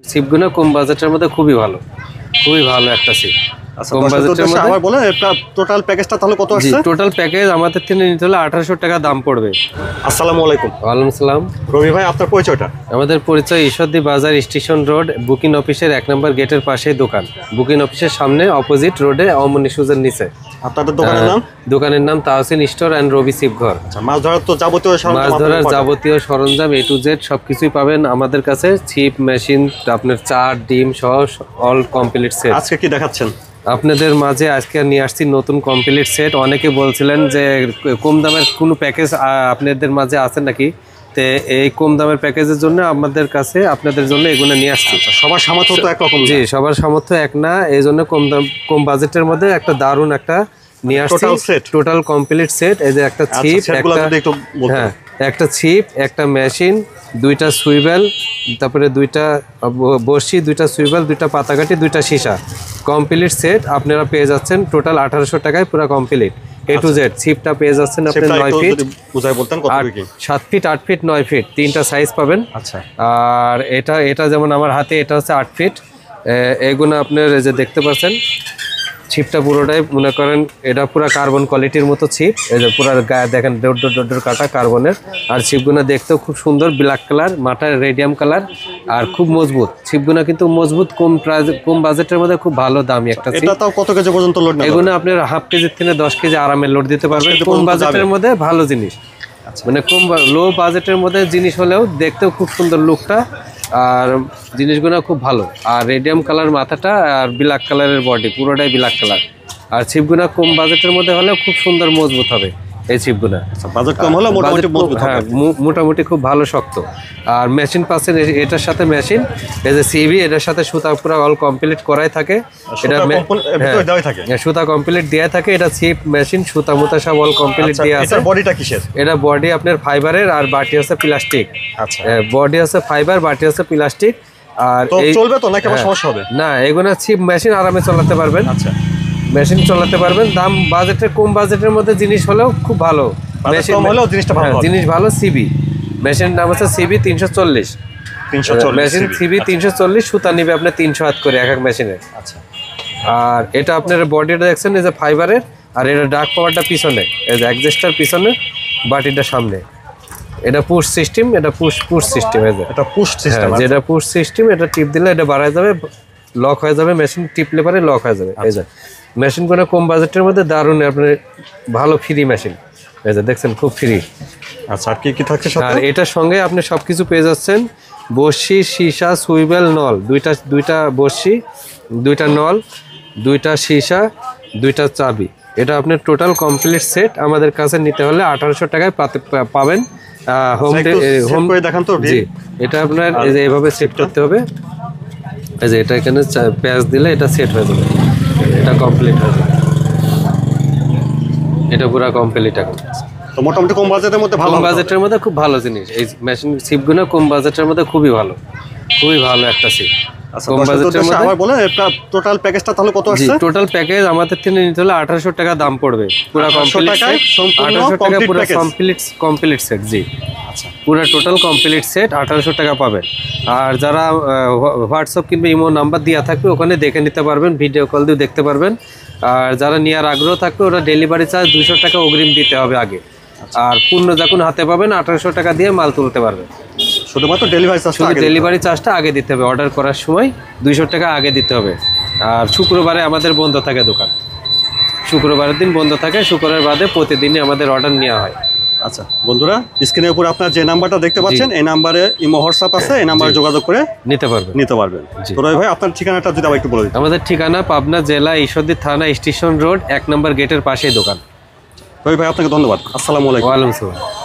সিপগুলো কম বাজেটের মধ্যে খুবই ভালো একটা সিপ। আচ্ছা, কম বাজেটের মধ্যে আবার বলেন এটা টোটাল প্যাকেজটা তাহলে কত আসছে? টোটাল প্যাকেজ আমাদের থেকে নিতে হলে 1800 টাকা দাম পড়বে। আসসালামু আলাইকুম। ওয়ালাইকুম আসসালাম। রবি ভাই, আপনার পরিচয়টা? আমাদের পরিচয় ঈশ্বরদী বাজার স্টেশন রোড, বুকিং অফিসের 1 নম্বর গেটের পাশেই দোকান। বুকিং অফিসের সামনে অপোজিট রোডে অমনি সুজের নিচে। আপনাদের দোকানের নাম? দোকানের নাম তাহসিন স্টোর অ্যান্ড রবি সিপঘর। আচ্ছা, মাছ ধরার তো যাবতীয় সরঞ্জাম A to Z সবকিছুই পাবেন আমাদের কাছে। ছিপ, মেশিন, আপনার চার, ডিম সহ অল কমপ্লিট সেট। আজকে কি দেখাচ্ছেন? আপনাদের মাঝে আজকে নিয়ে আসছি নতুন কমপ্লিট সেট। অনেকে বলছিলেন যে কম দামের কোনো প্যাকেজ আপনাদের মাঝে আছে নাকি, তো এই কম দামের প্যাকেজের জন্য আমাদের কাছে আপনাদের জন্য এগুলো নিয়ে আসছি। সবার সামর্থ্য তো একরকম? জি, সবার সামর্থ্য এক না, এই জন্য কম বাজেটের মধ্যে একটা দারুণ একটা নিয়ে আসছি টোটাল কমপ্লিট সেট। এই যে একটা ছিপ, একটা ছিপ, একটা মেশিন, দুইটা সুইবেল, তারপরে দুইটা বড়শি, দুইটা সুইবেল, দুইটা পাতাকাঠি, দুইটা সীসা, কমপ্লিট সেট আপনারা পেয়ে যাচ্ছেন টোটাল 1800 টাকায় পুরো কমপ্লিট A to Z। ছিপটা পেয়ে যাচ্ছেন আপনি 9 ফিট, 7 ফিট, 8 ফিট, 9 ফিট, তিনটা সাইজ পাবেন। আচ্ছা, আর এটা যেমন আমার হাতে এটা হচ্ছে 8 ফিট। এগুলো আপনার যে দেখতে পাচ্ছেন ছিপটা পুরোটাই মনে করেন এটা পুরো কার্বন কোয়ালিটির মতো ছিপ। এই যে পুরো গায়ে দেখেন ডোর কাটা কার্বনের। আর ছিপগুলো দেখতেও খুব সুন্দর, ব্ল্যাক কালার, মাথার রেডিয়াম কালার, আর খুব মজবুত। ছিপগুলো কিন্তু মজবুত, কম বাজেটের মধ্যে খুব ভালো দামি একটা ছিপ। এটা তাও কত কেজি পর্যন্ত লোড নেবে? এগুলো আপনার হাফ কেজির থেকে 10 কেজি আরামে লোড দিতে পারবেন। কম বাজেটের মধ্যে ভালো জিনিস, মানে লো বাজেটের মধ্যে জিনিস হলেও দেখতেও খুব সুন্দর লুকটা, আর জিনিসগুলো খুব ভালো। আর রেডিয়াম কালার মাথাটা, আর ব্ল্যাক কালারের বডি, পুরোটাই ব্ল্যাক কালার। আর ছিপগুলো কম বাজেটের মধ্যে হলেও খুব সুন্দর মজবুত হবে এই ছিপগুলো। বাজেট কম হলে মোটামুটি মজবুত হবে। হ্যাঁ, মোটামুটি খুব ভালো শক্ত। আর মেশিন পাচ্ছেন এটার সাথে মেশিন, এই যে সিবি, এটার সাথে সুতা পুরো অল কমপ্লিট করাই থাকে। এটা সুতা কমপ্লিট দেয়া থাকে। এটা ছিপ, মেশিন, সুতা মুতা সব অল কমপ্লিট দেয়া আছে। বডিটা কিসের? এটা বডি আপনার ফাইবারের, আর বাটি হচ্ছে প্লাস্টিক। আচ্ছা, বডি হচ্ছে ফাইবার, বাটি হচ্ছে প্লাস্টিক। আর এই চলবে তো নাকি আবার সমস্যা হবে? না, এগুলো ছিপ মেশিন আরামে চালাতে পারবেন। আচ্ছা, মেশিন চালাতে পারবেন। দাম বাজেটের কম বাজেটের মধ্যে জিনিস হলেও খুব ভালো, মেশিন হলেও জিনিসটা ভালো, জিনিস ভালো। সিবি মেশিনের দাম হচ্ছে সিবি 340। মেশিন সিবি 340, সুতা নিবে আপনার 300 হাত করে এক মেশিনের। আচ্ছা, আর এটা আপনার বডিটা দেখছেন এই যে ফাইবারের, আর এটা ডার্ক পাওয়ারটা পিছনে, এই যে অ্যাডজাস্টার পিছনে, বাটিটা সামনে। এটা পুশ সিস্টেম, এটা পুশ সিস্টেম। এই যে এটা পুশ সিস্টেম, যেটা পুশ সিস্টেম, এটা টিপ দিলে এটা বাড়ায় যাবে, লক হয়ে যাবে। মেশিন টিপলে পরে লক হয়ে যাবে। এই যে মেশিনগুলো কম বাজেটের মধ্যে দারুণ, আপনার ভালো ফ্রি মেশিন। এই যে দেখছেন খুব ফ্রি। আচ্ছা, আর কি থাকছে সাথে? আর এটার সঙ্গে আপনি সবকিছু পেয়ে যাচ্ছেন, বড়শি, সীসা, সুইবেল, নল, দুইটা বড়শি, দুইটা নল, দুইটা সীসা, দুইটা চাবি। এটা আপনার টোটাল কমপ্লিট সেট আমাদের কাছে নিতে হলে 1800 টাকায় পাবেন। হোম দেখান তো। জি, এটা আপনার এই যে এইভাবে সেট করতে হবে। এই যে এটা এখানে প্যাচ দিলে এটা সেট হয়ে যাবে, এটা কমপ্লিট হয়ে যাবে। এটা পুরো কমপ্লিট এখন। তো মোটামুটি কম বাজেটের মধ্যে ভালো, কম বাজেটের মধ্যে খুব ভালো জিনিস। এই মেশিন ছিপগুলো কম বাজেটের মধ্যে খুবই ভালো একটা ছিপ। কম বাজেটের মধ্যে আবার বলেন এটা টোটাল প্যাকেজটা তাহলে কত আসছে? টোটাল প্যাকেজ আমাদের থেকে নিতে হলে 1800 টাকা দাম পড়বে পুরো কমপ্লিট সেট। 1800 টাকা পুরো কমপ্লিট সেট। জি, আচ্ছা, পুরো টোটাল কমপ্লিট সেট 1800 টাকা পাবেন। আর যারা হোয়াটসঅ্যাপ কিংবা ইমো নাম্বার দেওয়া থাকবে ওখানে দেখে নিতে পারবেন, ভিডিও কল দিয়ে দেখতে পারবেন। আর যারা নেওয়ার আগ্রহ থাকবে ওরা ডেলিভারি চার্জ 200 টাকা অগ্রিম দিতে হবে আগে। আর পূর্ণ যখন হাতে পাবেন 1800 টাকা দিয়ে মাল তুলতে পারবেন। শুধুমাত্র ডেলিভারি চার্জটা আগে দিতে হবে। অর্ডার করার সময় 200 টাকা আগে দিতে হবে। আর শুক্রবারে আমাদের বন্ধ থাকে দোকান, শুক্রবারের দিন বন্ধ থাকে। শুক্রবার বাদে প্রতিদিনই আমাদের অর্ডার নেওয়া হয়। আচ্ছা বন্ধুরা, স্ক্রিনের উপর আপনার যে নাম্বারটা দেখতে পাচ্ছেন এই নাম্বারে ইমো হোয়াটসঅ্যাপ আছে, এই নাম্বারে যোগাযোগ করে নিতে পারবেন। তো রবি ভাই, আপনার ঠিকানাটা যদি আবার একটু বলে দিন। আমাদের ঠিকানা পাবনা জেলা ঈশ্বরদী থানা স্টেশন রোড, 1 নম্বর গেটের পাশেই দোকান। রবি ভাই, আপনাকে ধন্যবাদ। আসসালামু আলাইকুম। ওয়ালাইকুম আসসালাম।